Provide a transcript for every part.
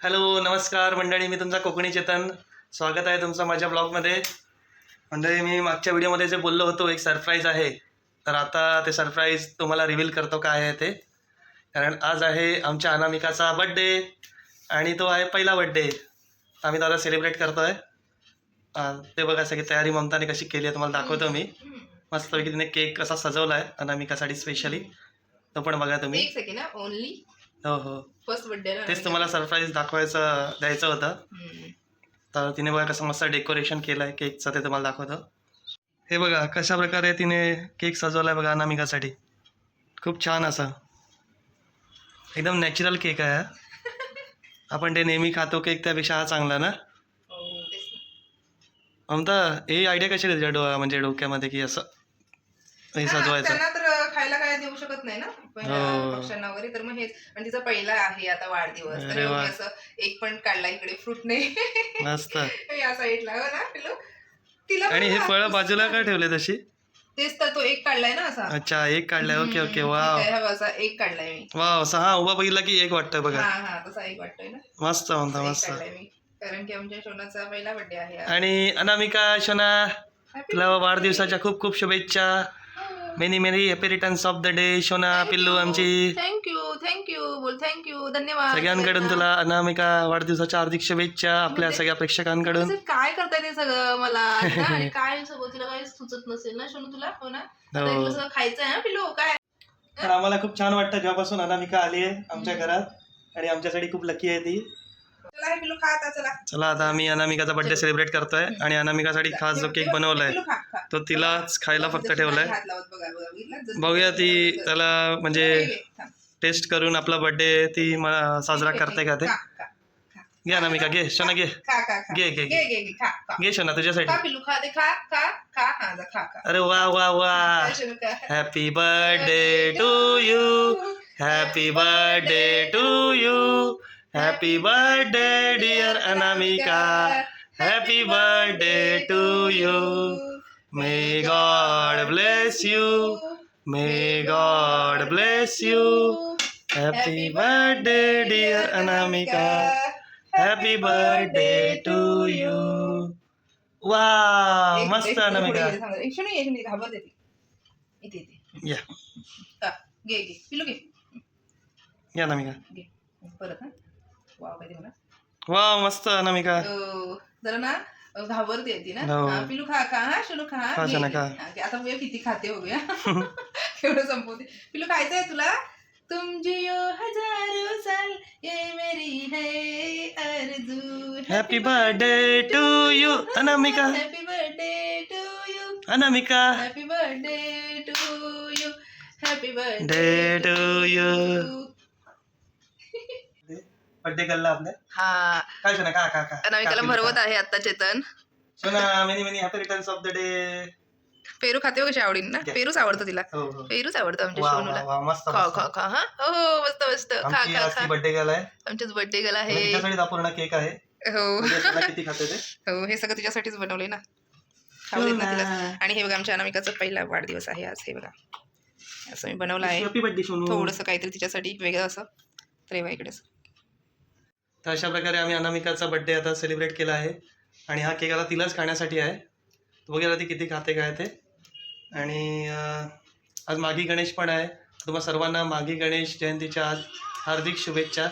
Hello नमस्कार मंडळी, मी तुमचा कोकणी चेतन. स्वागत आहे तुमचं माझ्या ब्लॉगमध्ये. मंडळी, मी मागच्या व्हिडिओमध्ये जे बोललो होतो एक सरप्राईज आहे, तर आता ते सरप्राईज तुम्हाला रिव्हील करतो काय आहे ते. कारण आज आहे आमच्या अनामिकाचा बड्डे आणि तो आहे पहिला बड्डे. आम्ही दादा सेलिब्रेट करतो आहे. ते बघा सगळी तयारी ममताने कशी केली आहे तुम्हाला दाखवतो मी. मस्तपैकी तिने केक कसा सजवला आहे अनामिकासाठी स्पेशली, तो पण बघा तुम्ही. एक सेकंड ओनली हो हो, फर्स्ट बर्थडे तेच तुम्हाला सरप्राईज द्यायचं होतं. तर तिने बघा कसं मस्त डेकोरेशन केलं आहे केकचं, ते तुम्हाला दाखवतो. हे बघा कशा प्रकारे तिने केक सजवला आहे बघा अनामिकासाठी. खूप छान असा एकदम नॅचरल केक आहे. आपण ते नेहमी खातो केक त्यापेक्षा हा चांगला ना. ममता, हे आयडिया कशी आहे तुझ्या म्हणजे डोक्यामध्ये की असं हे सजवायचं? त्यांना तर खायला काय देऊ शकत नाही ना पक्ष्यांना वगैरे, तर मग हेच. आणि तिचा पहिला आहे आता वाढदिवस, तर अरे वा. एवढी असं एक पण काढला इकडे फ्रूट नाही मस्त. या साईडला हो ना पिलो. तिला आणि हे फळं बाजूला का ठेवले तशी? तेच तर, तो एक काढलाय ना असा. अच्छा, एक काढलाय. ओके ओके, वाव असा एक काढलाय मी. वाव. असं हा उभा बघितला की एक वाटतं बघा. हा हा, तसा एक वाटतोय ना. मस्त म्हणता, एक मस्त. काढलाय मी, कारण की आमच्या शोनाचा पहिला बर्थडे आहे आज. आणि अनामिका शोना, तुला वाढदिवसाच्या खूप खूप शुभेच्छा. Many many happy returns of the day शोना पिल्लू आमची. थँक्यू बोल, थँक्यू, धन्यवाद सगळ्यांकडून तुला अनामिका वाढदिवसाच्या हार्दिक शुभेच्छा आपल्या सगळ्या प्रेक्षकांकडून. असं काय करताय ते सगळं मला ना, आणि काय सगळं तिला काय सुचत नसेल ना शोनू तुला, हो ना. आता इथलं सगळं खायचं आहे ना पिल्लू, काय. तर आम्हाला खूप छान वाटतं जेव्हापासून अनामिका आली आहे आमच्या घरात, आणि आमच्यासाठी खूप लकी आहे ती. चला हे पिल्लू खा आता, चला. चला आता आम्ही अनामिकाचा बर्थडे सेलिब्रेट करतोय, आणि अनामिकासाठी खास जो केक बनवलाय पिल्लू खा, खा. तो तिलाच खायला फक्त ठेवलाय. हात लावत बघा, बघितलं? जसं- बघूया ती त्याला म्हणजे घे, घे, थांब. टेस्ट करून आपला बर्थडे ती साजरा करते का ते. खा, खा, खा. घे अनामिका, घे शोना, घे खा, खा, खा. घे घे घे, घे, घे, खा, खा. घे शोना तुझ्यासाठी. खा पिल्लू, खा, दे, खा, खा, खा, हा, जा, खा, खा. अरे वा वा वा. शोनू, खा. Happy birthday to you, happy birthday to you, happy birthday dear Anamika, happy birthday to you. May God bless you, may God bless you. Happy birthday dear Anamika, happy birthday to you. वा, मस्त अनामिका. शोनू ये, शोनू, घाबरते ती. इथे इथे या हा, घे घे पिल्लू, घे या अनामिका. घे परत. हा, वाव काय ते म्हणा. वा, मस्त अनामिका. जरा ना घाबरते ती ना. हो. हा, पिल्लू खा, खा, हा शोनू खा, खा, घे, शोना, घे. खा. हा, घे. आता बघूया किती खाते, बघूया एवढं संपवते. पिल्लू खायचंय तुला? तुम जियो हजारों साल, ये मेरी है आरज़ू. Happy birthday to you Anamika, happy birthday to you, Anamika. Happy birthday to you, happy day birthday to you. Birthday गल्ला आपल्या. हा, काय शोना, का का का अनामिकाला भरवत आहे आता चेतन. शोना, many many happy returns of the day. पेरू खाते हो कशी आवडीन ना. घ्या. पेरूच आवडतं तिला. हो हो. पेरूच आवडतं आमच्या वा वा शोनूला. वा, मस्त खा मस्त. खा खा, हा हो मस्त मस्त, खा आमची खा आज ती खा. बर्थडे गल आहे. आमच्याच बर्थडे गेला आणि आहे. तिच्यासाठी अपूर्ण केक आहे. हो बघूया शोना किती खाते ते. हो, हे सगळं तुझ्यासाठीच बनवले ना, खाऊ देत ना तिला. आणि हे बघा आमच्या अनामिकाचा पहिला वाढदिवस आहे आज. हे बघा असं मी बनवलं आहे, हॅपी बर्थडे शोनू. थोडंसं काहीतरी तिच्यासाठी वेगळं असं. तर एव्हा इकडेच. तर अशा प्रकारे आम्ही अनामिकाचा बर्थडे आता सेलिब्रेट केला आहे, आणि हा केक आता तिलाच खाण्यासाठी आहे. बघूया ती किती खाते काय ते. आणि आज माघी गणेश पण आहे. तुम्हा सर्वांना माघी गणेश जयंतीच्या आज हार्दिक शुभेच्छा.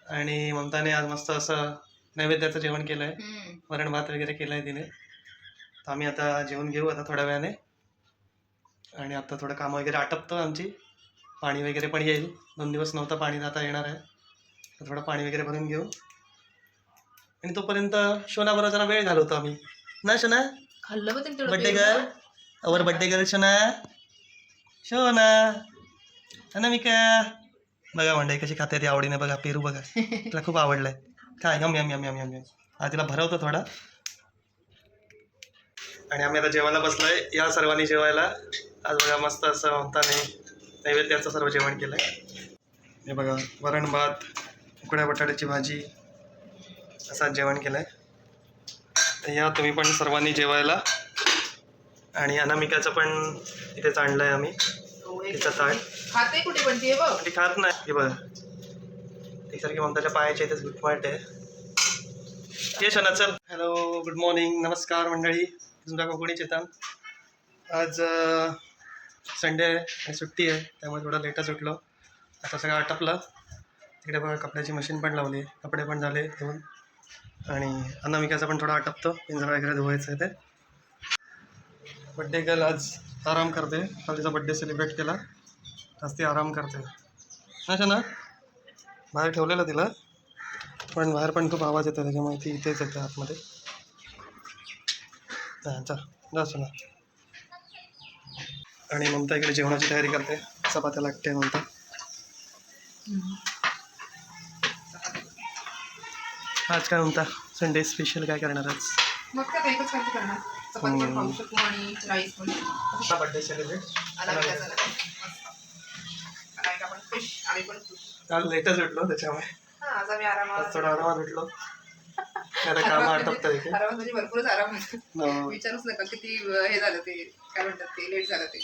आणि ममताने आज मस्त असं नैवेद्याचं जेवण केलं आहे, वरण भात वगैरे केलं आहे तिने. तर आम्ही आता जेवण घेऊ आता थोड्या वेळाने. आणि आता थोडं कामं वगैरे आटपतं आमची. पाणी वगैरे पण येईल, 2 दिवस नव्हतं पाणी, आता येणार आहे. तर थोडं पाणी वगैरे भरून घेऊ, आणि तोपर्यंत शोनाबरोबर जरा वेळ घालवतो आम्ही ना. शोना, खाल्लं बघ तेवढं birthday Peru. Girl, our birthday girl शोना. शोना, अनामिका बघा मंडळी कशी खाते ती आवडीने. बघा पेरू बघा, तिला खूप आवडलंय. काय yum yum yum yum yum yum. हा, तिला भरवतो थोडा. आणि आम्ही आता जेवायला बसलोय, या सर्वांनी जेवायला. आज बघा मस्त असं म्हणताने नैवेद्याचं सर्व जेवण केलंय. हे बघा वरण भात, उकड्या बटाट्याची भाजी, असं जेवण केलंय. तर या तुम्ही पण सर्वांनी जेवायला. आणि अनामिकाचं पण इथेच आणलं आहे आम्ही, तिचं ताट. खाते कुठे पण ते बघ. ती खात नाही. हे बघा एकसारखी ममताच्या पायाच्या इथे पॉईंट आहे. ये शना चल. हॅलो, गुड मॉर्निंग, नमस्कार मंडळी. तुमचा कोकणी चेतन. आज संडे आहे आणि सुट्टी आहे, त्यामुळे थोडं लेटच उठलो. आता सगळं आटपलं. तिकडे बघा कपड्याची मशीन पण लावली, कपडे पण झाले धुवून. आणि अनामिकाचा पण थोडा आटपतो, पिंजरा वगैरे धुवायचं आहे ते. बड्डे गर्ल आज आराम करते. काल तिचा बड्डे सेलिब्रेट केला, आज ती आराम करते. अच्छा ना, बाहेर ठेवलेलं तिला, पण बाहेर पण खूप आवाज येतो, त्याच्यामुळे ती इथेच येते आतमध्ये. हां चा जास्त ना. आणि ममता इकडे जेवणाची तयारी करते, चपात्या लागते ममता. आज काय म्हणता, संडे स्पेशल काय करणार आज? मग काय एकच काही करणार, चपाती पण खाऊ शकतो आणि राईस पण. बड्डे सेलिब्रेट अनामिकाचा अनामिका पण खुश, आम्ही पण खुश. काल लेटच उठलो त्याच्यामुळे हां, आज आम्ही आरामात थोडा आरामात उठलो. आता कामं आटपतात इथे. आरामात म्हणजे भरपूरच आराम होतो. विचारूच नका किती हे झालं ते, काय म्हणतात ते, लेट झालं ते.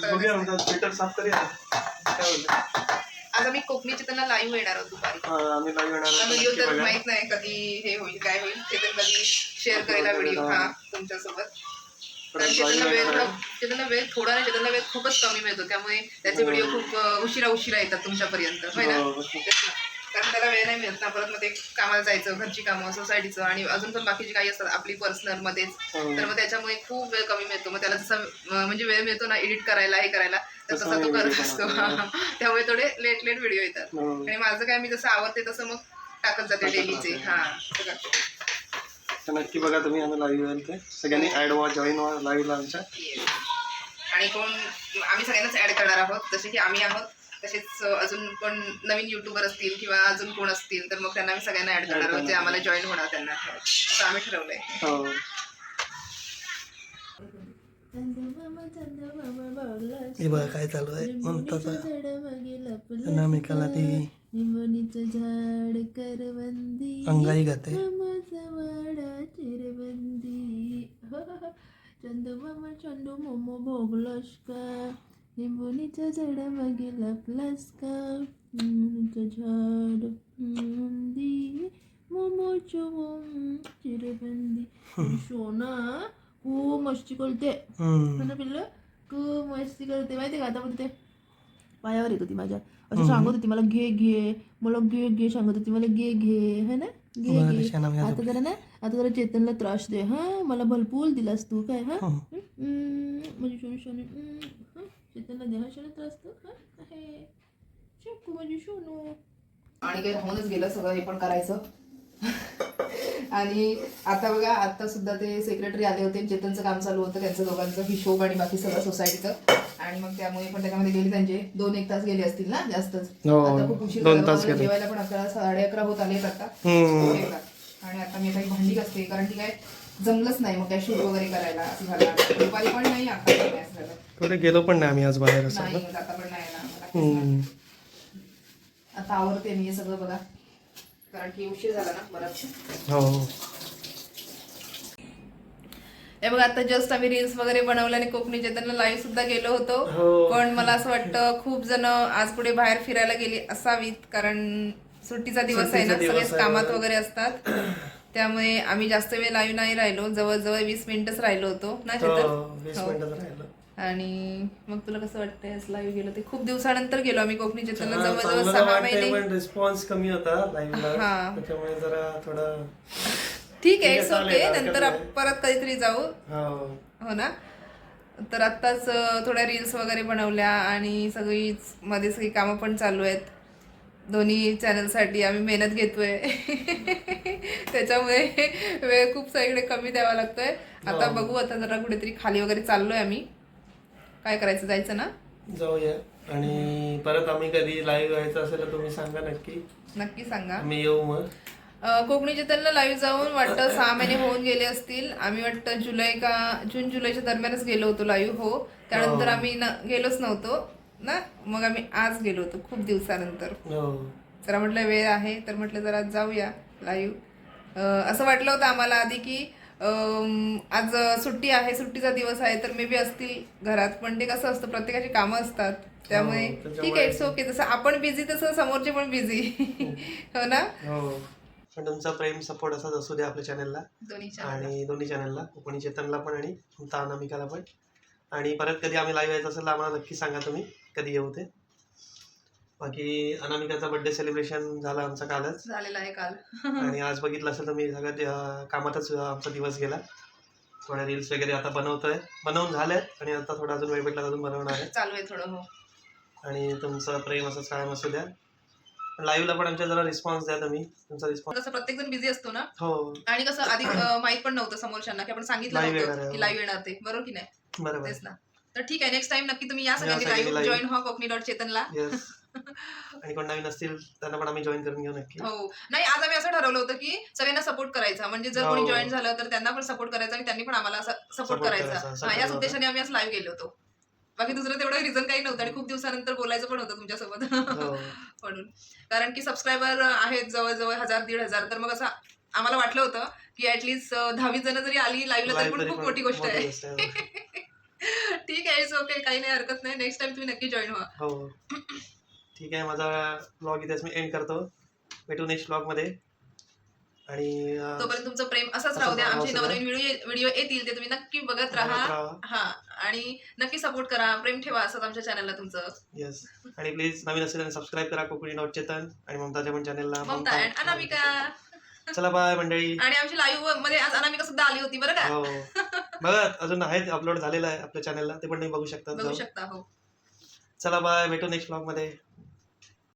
बघूया म्हणतात स्वेटर साफ करूया, काय बोलतो. आज आम्ही कोकणी चित्रांना लाईव्ह येणार आहोत दुपारी. आम्ही लाईव्ह येणार व्हिडिओ तर माहित नाही कधी हे होईल काय होईल, ते तर कधी शेअर करायला व्हिडिओ हा तुमच्यासोबत. चेतनला वेळ थोडा नाही, चेतनला वेळ खूपच कमी मिळतो, त्यामुळे त्याचे व्हिडिओ खूप उशिरा येतात तुमच्यापर्यंत, होय ना. कारण त्याला वेळ नाही मिळत ना, परत मग ते कामाला जायचं, घरची कामं, सोसायटीचं आणि अजून पण बाकीची काही असतात आपली पर्सनल मध्येच, तर मग त्याच्यामुळे खूप वेळ कमी मिळतो. मग त्याला जसं म्हणजे वेळ मिळतो ना एडिट करायला, हे करायला, तर तसा तो करत असतो. त्यामुळे थोडे लेट व्हिडिओ येतात. आणि माझं काय, मी जसं आवडते तसं मग टाकत जाते डेलीचे. तर नक्की बघा तुम्ही, आम्ही लाईव्ह येईल ते सगळ्यांनी ऍड व्हा, जॉईन व्हा लाईव्हला आमच्या. आणि कोण आम्ही सगळ्यांनाच ऍड करणार आहोत, जसे की आम्ही आहोत तसेच अजून पण नवीन युट्यूबर असतील किंवा अजून कोण असतील, तर मग त्यांना आम्ही सगळ्यांना ऍड करणार आहोत, जे आम्हाला जॉईन होणार त्यांना, असं आम्ही ठरवलंय. हे बघा काय चालू आहे ममताचा. अनामिकाला ती झाड करवंदी अंगाई गाते. चंदू मामा चंदू मोमो भोगलास का, लिंबुनीचं झाड मागे लपलास का, लिंबुनीचं झाड मोमोचं चिरबंदी. सोना खूप मस्ती करते ना पिल्लं, खूप मस्ती करते माहिती का. आता पण ते पायावर येत होती माझ्या, असं सांगत होती मला घे घे, मला घे सांगत होती मला घे है ना, घे. आता जरा चेतनला त्रास दे हा, मला भलपूल दिलास तू काय. हा म्हणजे सोनू चेतनला दे हा, सोनू त्रास तू काय शकू माझी सोनू. आणि काही राहूनच गेलं सगळं हे पण करायचं. आणि आता बघा, आता सुद्धा ते सेक्रेटरी आले होते, चेतनचं काम चालू होतं, त्यांचं दोघांचं हिशोब आणि बाकी सगळं सोसायटीचं. आणि मग त्यामुळे पण त्याच्यामध्ये गेले त्यांचे 2-1 तास गेले असतील ना, जास्तच. आता खूप उशीर झाला, जेवायला पण 11-11:30 होत आलेत आता. आणि आता मी काही भांडी घासते, कारण ती काय जमलंच नाही मग काय शूट वगैरे करायला, असं झालं. दुपारी पण नाही, आता झालं, कुठे गेलो पण नाही आम्ही आज बाहेर. नाही आता पण नाही ना. आता आवडते मी हे सगळं बघा, कारण की उशीर झाला ना बराच. हे बघा, आता जस्ट आम्ही रील्स वगैरे बनवले आणि कोकणी चेतनला लाईव्ह सुद्धा गेलो होतो. पण मला असं वाटतं खूप जण आज पुढे बाहेर फिरायला गेली असावीत, कारण सुट्टीचा दिवस आहे ना, सगळेच कामात वगैरे असतात. त्यामुळे आम्ही जास्त वेळ लाईव्ह नाही राहिलो, जवळजवळ 20 मिनिटच राहिलो होतो ना चेतन. आणि मग तुला कसं वाटतंय लाईव्ह गेलो ते? खूप दिवसानंतर गेलो आम्ही कोकणी चित्रला, जवळजवळ 6 महिने. रिस्पॉन्स कमी होता लाईव्हला, त्याच्यामुळे जरा थोडं ठीक आहे, इट्स ओके. नंतर परत कधीतरी जाऊ, हो ना. तर आत्ताच थोड्या रील्स वगैरे बनवल्या आणि मध्ये सगळी कामं पण चालू आहेत. दोन्ही चॅनलसाठी आम्ही मेहनत घेतोय, त्याच्यामुळे वेळ खूप सगळीकडे कमी द्यावा लागतोय. आता बघू, आता जरा कुठेतरी खाली वगैरे चाललोय आम्ही. काय करायचं, जायचं ना? जाऊया. आणि परत आम्ही कधी लाईव्ह यायचं असेल तर तुम्ही सांगा, नक्की सांगा, मी येऊ. मग कोकणी चित्रला लाईव्ह जाऊन वाटतं 6 महिने होऊन गेले असतील. आम्ही वाटतं जून जुलैच्या दरम्यानच गेलो होतो लाईव्ह. हो, त्यानंतर आम्ही गेलोच नव्हतो ना. मग आम्ही आज गेलो होतो खूप दिवसानंतर. जरा म्हटलं वेळ आहे तर म्हटलं जरा जाऊया लाईव्ह. असं वाटलं होतं आम्हाला आधी की आज सुट्टी आहे, सुट्टीचा दिवस आहे, तर मे बी असतील घरात. पण ते कसं असतं, प्रत्येकाची कामं असतात. त्यामुळे हो, ठीक त्याच्यामुळे- आहे, इट्स ओके. जसं आपण बिझी तसं समोरचे पण बिझी. हो ना. हो, पण तुमचा प्रेम सपोर्ट असाच असू द्या आपल्या चॅनलला दोन्ही आणि दोन्ही चॅनलला, कोकणी चेतनला पण आणि तुमचा अनामिकाला पण. आणि परत कधी आम्ही लाईव्ह यायचं असेल तर आम्हाला नक्की सांगा तुम्ही कधी येऊ ते. बाकी अनामिकाचा बर्थडे सेलिब्रेशन झाला आमचा कालच, झालेला आहे काल. आणि आज बघितलं असेल तर मी सगळ्यात कामातच आमचा दिवस गेला. थोड्या रील्स वगैरे आता बनवून झाल्यात आणि आता थोडा अजून वेळ भेटला तर अजून बनवणार आहे. चालू आहे थोडं. हो, आणि तुमचं प्रेम असंच कायम असू द्या. लाईव्हला पण आमच्या जरा रिस्पॉन्स द्या तुम्ही, तुमचा रिस्पॉन्स. कसं प्रत्येक जण बिझी असतो ना, हो, आणि कसं आधी माहित पण नव्हतं समोरच्यांना की आपण सांगितलं Live येणार नव्हतं आहे, की हो. लाईव्ह येणार ते, बरोबर की नाही. बरोबर. तेच ना. तर ठीक आहे, नेक्स्ट टाइम नक्की तुम्ही या सगळ्यांनी सगळ्यांनी लाईव्ह live. जॉईन व्हा कोकणी.चेतनला. येस. आणि कोण नवीन असतील त्यांना पण आम्ही जॉईन करून घेऊ नक्की. हो, नाही आज आम्ही असं ठरवलं होतं की सगळ्यांना सपोर्ट करायचा, म्हणजे जर हो. कोणी जॉईन झालं तर त्यांना पण सपोर्ट करायचा आणि त्यांनी पण आम्हाला सपोर्ट Support करायचा. करायचा, असं याच ठरवलं उद्देशाने आम्ही आज लाईव्ह गेलो होतो. बाकी दुसरं तेवढं रिझन काही नव्हतं, आणि खूप दिवसानंतर बोलायचं पण होतं तुमच्यासोबत. हो. म्हणून, कारण की सबस्क्रायबर आहेत जवळजवळ 1000-1500, तर मग असं आम्हाला वाटलं होतं की ऍटलीस्ट 10-20 जण जरी आली लाईव्हला तरी पण खूप मोठी गोष्ट आहे. ठीक आहे, इट्स ओके, काही नाही, हरकत नाही. नेक्स्ट टाइम तुम्ही नक्की जॉईन व्हा. हो, ठीक आहे. माझा ब्लॉग इथेच मी एंड करतो. भेटू नेक्स्ट ब्लॉगमध्ये. आणि तोपर्यंत तुमचं प्रेम असंच राहू द्या. आमचे नवनवीन व्हिडिओ येतील ते तुम्ही नक्की बघत राहा. हा, आणि नक्की सपोर्ट करा, प्रेम ठेवा असंच आमच्या चॅनलला तुमचं. येस. आणि प्लीज नवीन असेल तर सबस्क्राईब करा कोकणी.चेतन आणि ममताच्या पण चॅनलला. ममता अँड अनामिका. चला बाय मंडळी. आणि आमची लाईव्ह मध्ये आज अनामिका सुद्धा आली होती बरं का. हो, बघा अजून आहेत, अपलोड झालेलं आहे आपल्या चॅनलला, ते पण तुम्ही बघू शकता. बघू शकता. हो, चला बाय, भेटू नेक्स्ट ब्लॉगमध्ये.